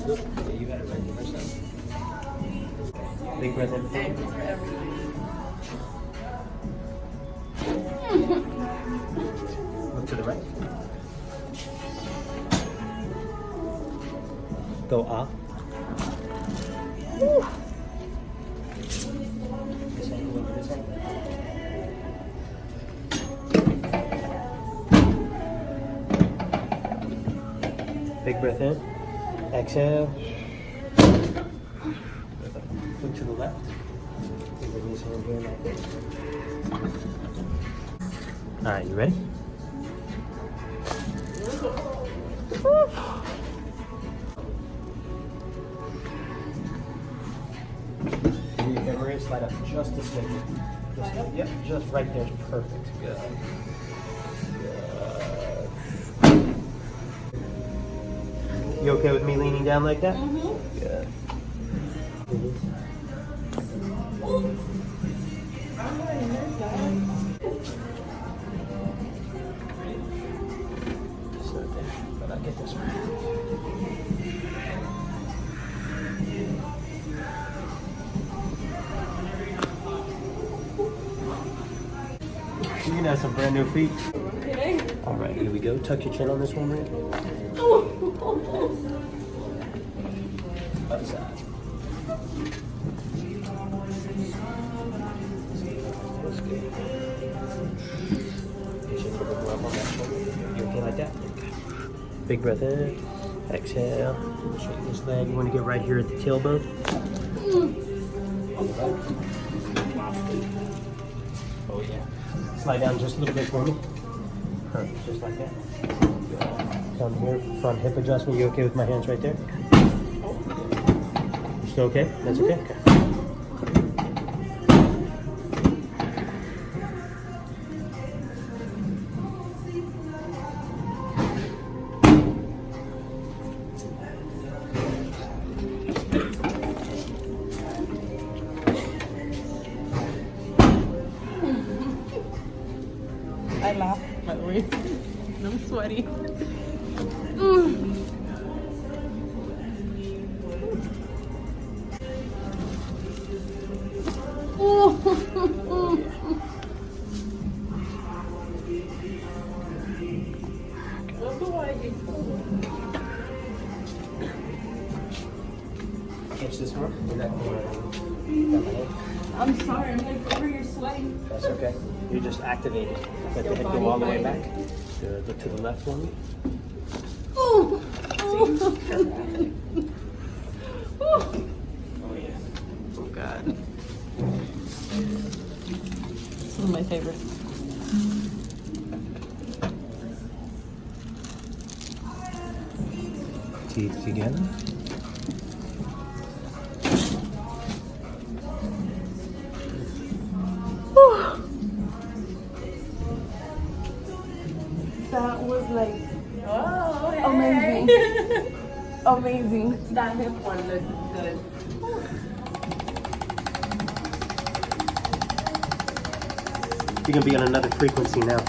Yeah, you got it right there. Big breath in. Look to the right. Go up. Woo. This angle over this angle. Big breath in. Exhale. Look to the left. Bring this hand here like this. All right, you ready? Your camera slide up just a smidge. Yep, just right there. Perfect. Good. You okay with me leaning down like that? Mm-hmm. Good. So there, but I'll get this one. You can have some brand new feet. Okay. All right, here we go. Tuck your chin on this one, right? Other side. That's good. You should put the glove on that shoulder. You okay like that? Big breath in. Exhale. Shake this leg. You want to get right here at the tailbone. Oh yeah. Slide down just a little bit for me. Perfect. Just like that. Come here, front hip adjustment. You okay with my hands right there? You still okay? That's okay? Okay. I laugh, by the way. I'm sweaty. Catch this one. You're not going I'm sorry, I'm like over here sweating. That's okay. You just activate it. Let the head go all the way back. Look to the left for me. Oh yeah. Oh God. It's one of my favorites. Teeth together. That was like Oh, amazing. Amazing. That hip one looked good. You're gonna be on another frequency now.